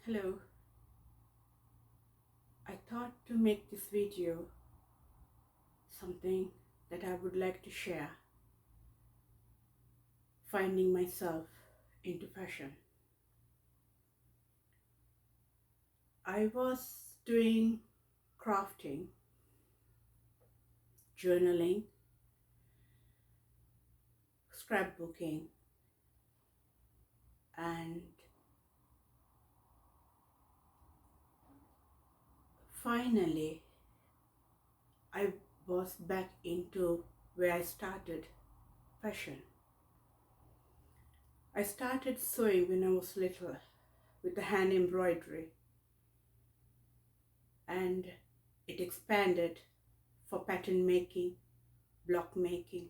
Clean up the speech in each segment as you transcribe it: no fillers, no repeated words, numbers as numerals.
Hello, I thought to make this video something that I would like to share, finding myself into fashion. I was doing crafting, journaling, scrapbooking, and finally I was back into where I started, fashion. I started sewing when I was little with the hand embroidery, and it expanded for pattern making, block making,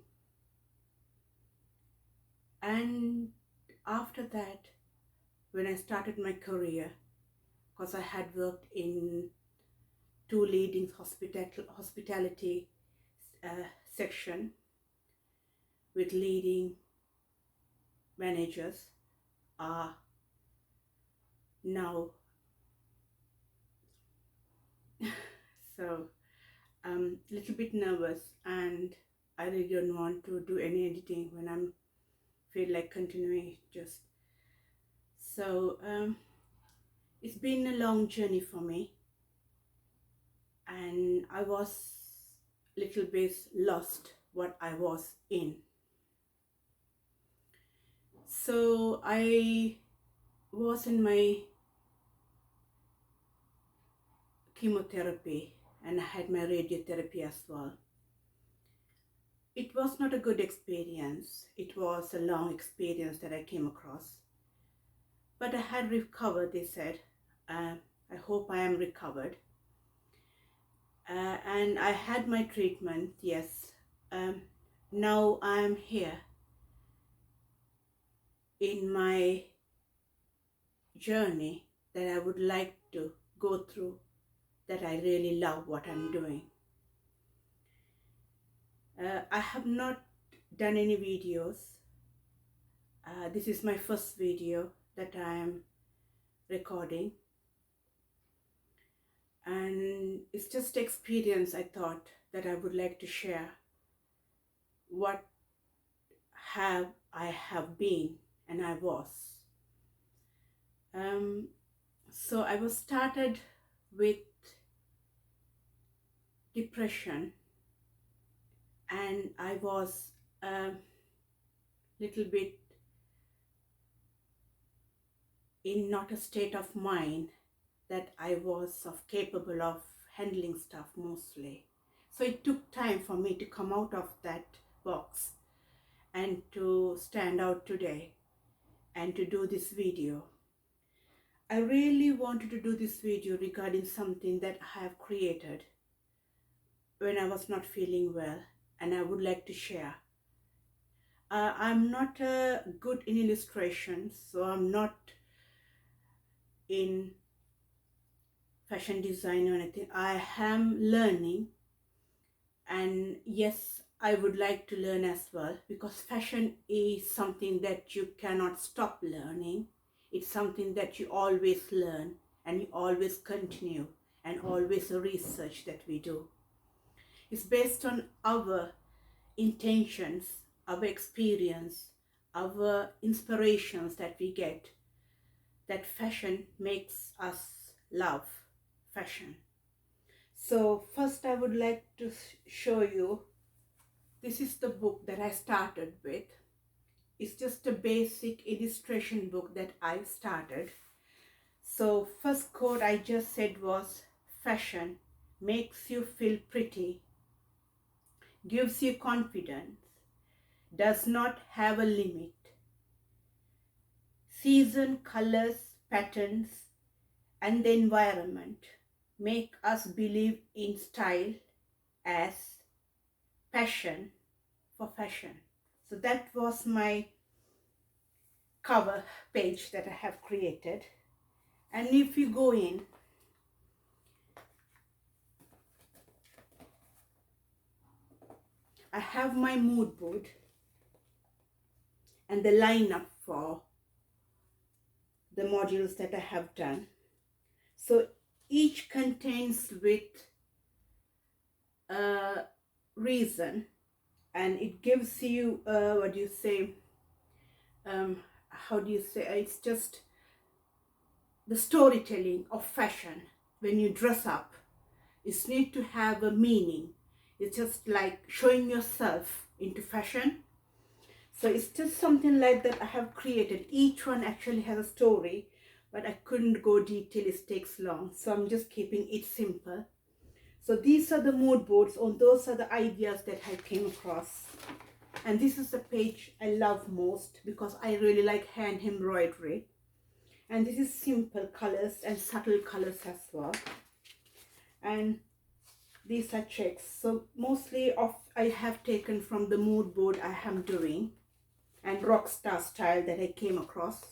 and after that, when I started my career, because I had worked in two leading hospitality section with leading managers, are now so I'm a little bit nervous, and I really don't want to do any editing when I'm feel like continuing. Just so it's been a long journey for me, and I was a little bit lost what I was in. So I was in my chemotherapy and I had my radiotherapy as well. It was not a good experience. It was a long experience that I came across. But I had recovered, they said. I hope I am recovered. And I had my treatment, yes. Now I am here in my journey that I would like to go through, that I really love what I'm doing. I have not done any videos. This is my first video that I am recording, and it's just experience. I thought that I would like to share what I have been and I was. So I was started with depression, and I was a little bit in not a state of mind that I was capable of handling stuff mostly. So it took time for me to come out of that box and to stand out today and to do this video. I really wanted to do this video regarding something that I have created when I was not feeling well, and I would like to share. I'm not good in illustrations, so I'm not in fashion design or anything. I am learning, and yes, I would like to learn as well, because fashion is something that you cannot stop learning. It's something that you always learn and you always continue, and always a research that we do. It's based on our intentions, our experience, our inspirations that we get, that fashion makes us love fashion. So first I would like to show you, this is the book that I started with. It's just a basic illustration book that I started. So first quote I just said was, fashion makes you feel pretty, gives you confidence, does not have a limit. Season, colors, patterns, and the environment make us believe in style as passion for fashion. So that was my cover page that I have created. And if you go in, I have my mood board and the lineup for the modules that I have done. So each contains with a reason, and it gives you what do you say, how do you say, it's just the storytelling of fashion. When you dress up, it needs to have a meaning. It's just like showing yourself into fashion. So it's just something like that I have created. Each one actually has a story, but I couldn't go detail, it takes long. So I'm just keeping it simple. So these are the mood boards, or those are the ideas that I came across. And this is the page I love most because I really like hand embroidery. And this is simple colors and subtle colors as well. And these are checks. So mostly of I have taken from the mood board I am doing, and rockstar style that I came across.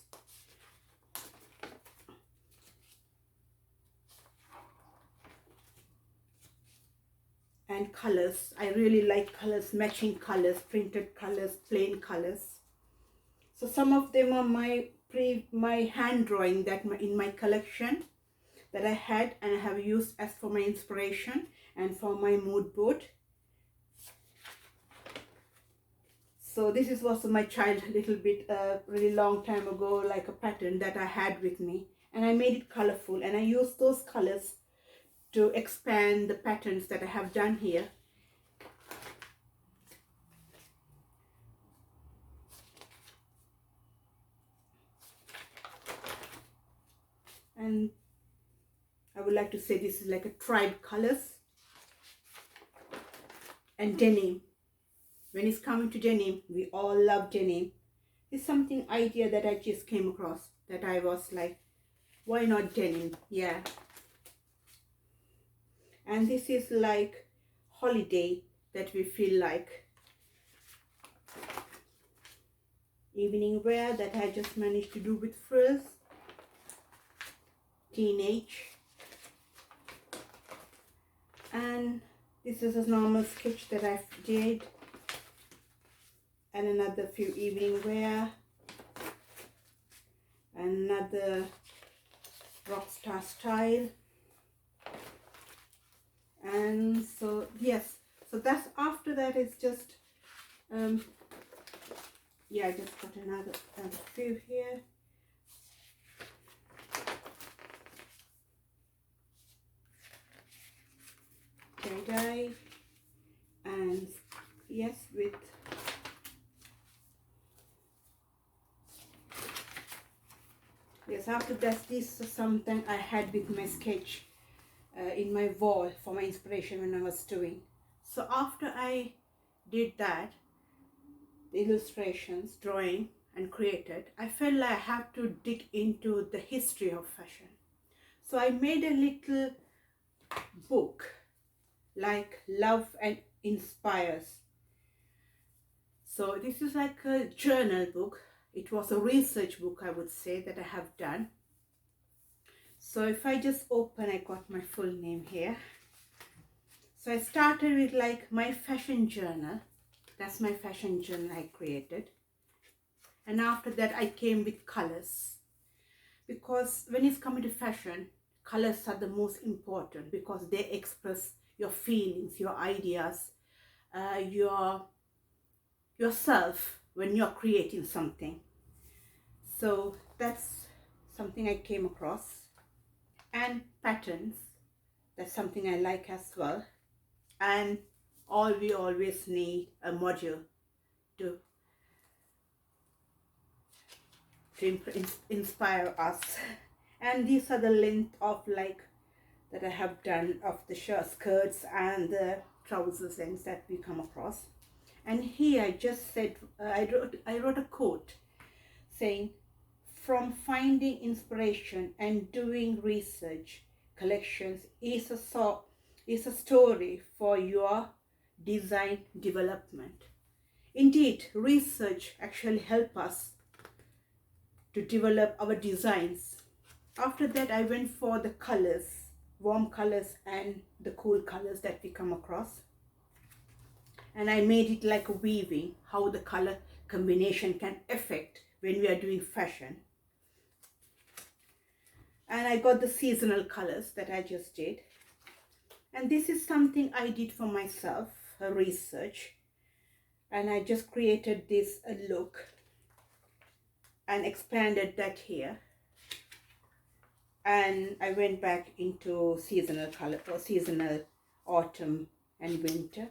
And colors, I really like colors, matching colors, printed colors, plain colors. So some of them are my hand drawing that in my collection that I had and I have used as for my inspiration and for my mood board. So this was my child little bit really long time ago, like a pattern that I had with me, and I made it colorful, and I used those colors to expand the patterns that I have done here. And I would like to say this is like a tribe colors and denim. When it's coming to denim, we all love denim. It's something idea that I just came across that I was like, why not denim? Yeah. And this is like holiday that we feel like. Evening wear that I just managed to do with frills. Teenage. And this is a normal sketch that I did. And another few evening wear. Another rockstar style. And so yes, so that's after that is just yeah, I just got another few here. Tie-dye, and yes, with yes, after that this is something I had with my sketch in my wall for my inspiration when I was doing. So after I did that, the illustrations, drawing and created, I felt like I have to dig into the history of fashion. So I made a little book like Love and Inspires. So this is like a journal book. It was a research book, I would say, that I have done. So if I just open, I got my full name here. So I started with like my fashion journal. That's my fashion journal I created. And after that I came with colors. Because when it's coming to fashion, colors are the most important because they express your feelings, your ideas, yourself when you're creating something. So that's something I came across. And patterns, that's something I like as well. And we always need a module to inspire us. And these are the length of like that I have done of the skirts and the trousers ends that we come across. And here I just said I wrote a quote saying, from finding inspiration and doing research, collections is a story for your design development. Indeed, research actually helps us to develop our designs. After that, I went for the colors, warm colors and the cool colors that we come across. And I made it like a weaving, how the color combination can affect when we are doing fashion. And I got the seasonal colors that I just did. And this is something I did for myself, a research, and I just created this look and expanded that here. And I went back into seasonal color or seasonal autumn and winter.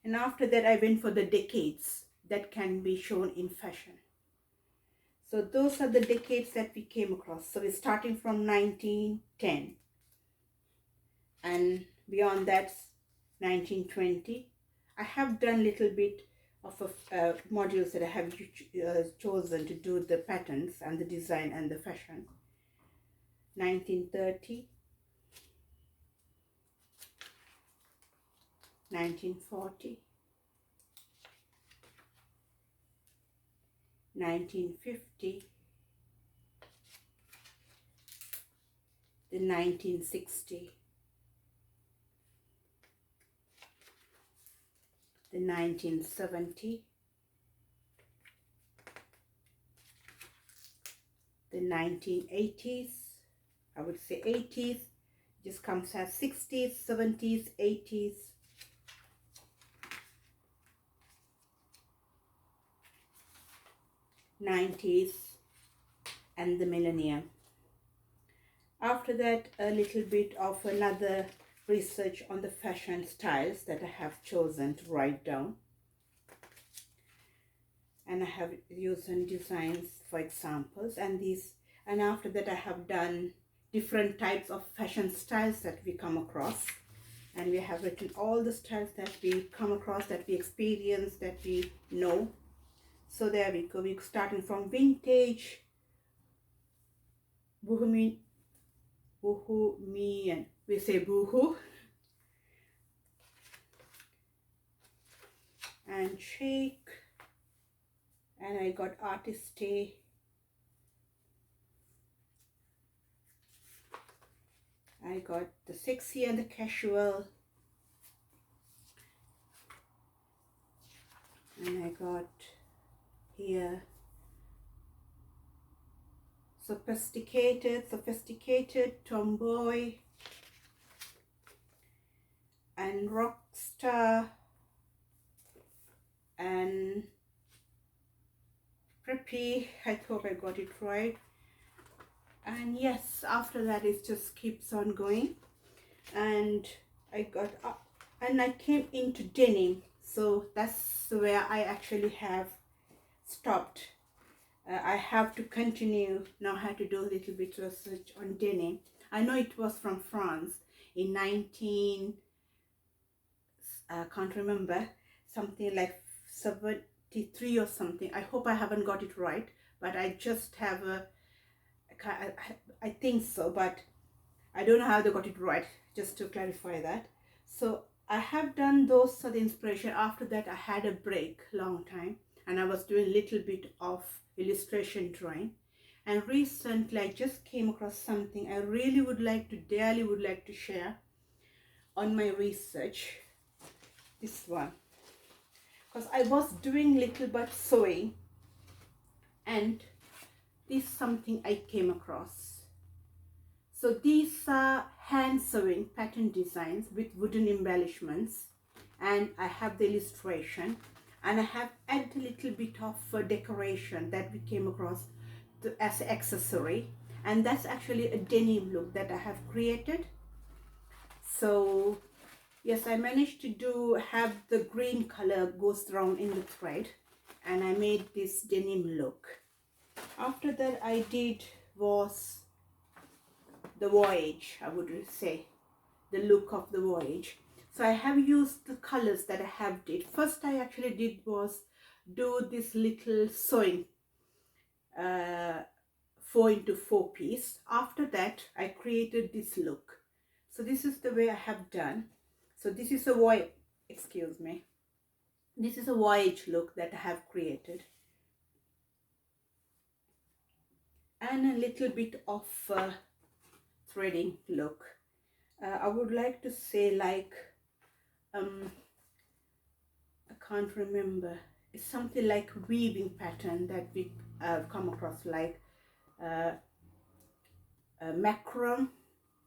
And after that I went for the decades that can be shown in fashion. So those are the decades that we came across. So we're starting from 1910 and beyond that 1920. I have done little bit of modules that I have chosen to do the patterns and the design and the fashion. 1930, 1940, 1950, the 1960, the 1970, the 1980s, I would say 80s, just comes as 60s, 70s, 80s, 90s, and the millennium. After that, a little bit of another research on the fashion styles that I have chosen to write down. And I have used some designs for examples, and after that I have done different types of fashion styles that we come across, and we have written all the styles that we come across, that we experience, that we know. So there we go. We're starting from vintage, bohemian, we say boohoo, and chic, and I got artisty, I got the sexy and the casual, and I got here sophisticated, tomboy, and rock star, and preppy. I hope I got it right. And yes, after that it just keeps on going, and I got up and I came into denim. So that's where I actually have stopped. I have to continue now. I had to do a little bit of research on denim. I know it was from France in 19, I can't remember, something like 73 or something. I hope I haven't got it right, but I just have I think so, but I don't know how they got it right, just to clarify that. So I have done those for the inspiration. After that I had a break, long time, and I was doing a little bit of illustration drawing. And recently I just came across something I really would like to share on my research. This one, because I was doing little bit sewing, and this is something I came across. So these are hand sewing pattern designs with wooden embellishments, and I have the illustration, and I have added a little bit of decoration that we came across as an accessory, and that's actually a denim look that I have created. So yes, I managed to have the green color goes around in the thread, and I made this denim look. After that I did was the voyage, I would say, the look of the voyage. So I have used the colors that I have did. First I actually did was do this little sewing 4x4 piece. After that I created this look. So this is the way I have done. So this is a voyage, excuse me, this is a voyage look that I have created, and a little bit of threading look. I would like to say, like, I can't remember, it's something like weaving pattern that we come across, like macron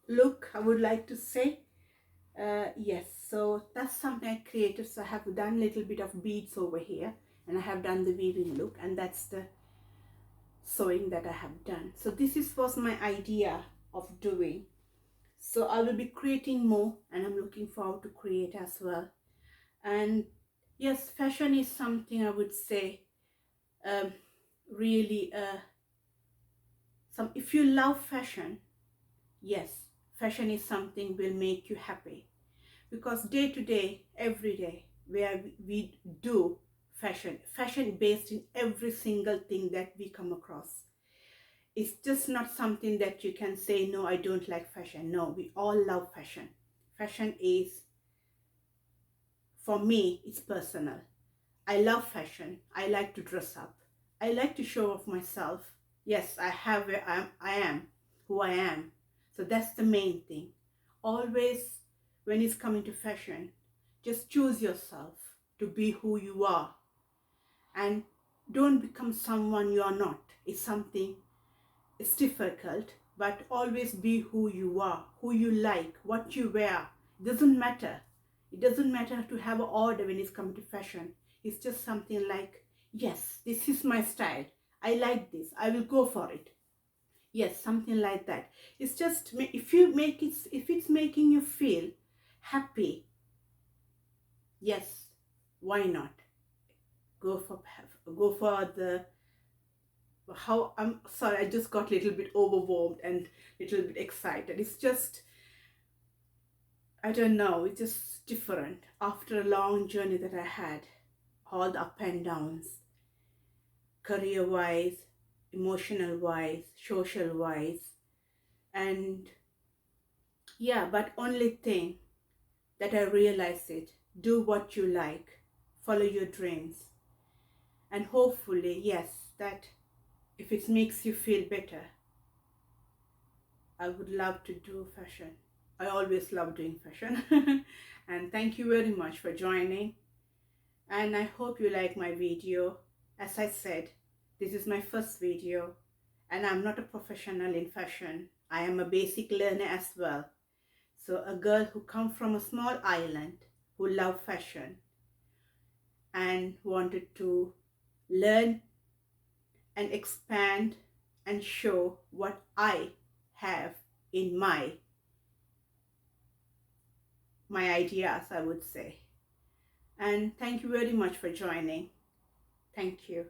look, I would like to say. Yes, so that's something I created. So I have done a little bit of beads over here, and I have done the weaving look, and that's the sewing that I have done. So this was my idea of doing. So I will be creating more, and I'm looking forward to create as well. And yes, fashion is something I would say um, really if you love fashion, yes, fashion is something will make you happy, because day to day, every day, where we do fashion based in every single thing that we come across. It's just not something that you can say, no, I don't like fashion. No, we all love fashion. Fashion is, for me, it's personal. I love fashion. I like to dress up. I like to show off myself. Yes, I am who I am. So that's the main thing. Always, when it's coming to fashion, just choose yourself to be who you are, and don't become someone you are not. It's difficult, but always be who you are, who you like, what you wear. It doesn't matter. It doesn't matter to have an order when it's come to fashion. It's just something like, yes, this is my style. I like this. I will go for it. Yes, something like that. It's just, if it's making you feel happy, yes, why not? Go for the how I'm sorry, I just got a little bit overwhelmed and a little bit excited. It's just, I don't know, it's just different after a long journey that I had, all the up and downs, career wise, emotional wise, social wise. And yeah, but only thing that I realized it, do what you like, follow your dreams, and hopefully, yes, that if it makes you feel better, I would love to do fashion. I always love doing fashion. And thank you very much for joining. And I hope you like my video. As I said, this is my first video, and I'm not a professional in fashion. I am a basic learner as well. So a girl who comes from a small island, who loved fashion and wanted to learn and expand and show what I have in my ideas, I would say. And thank you very much for joining. Thank you.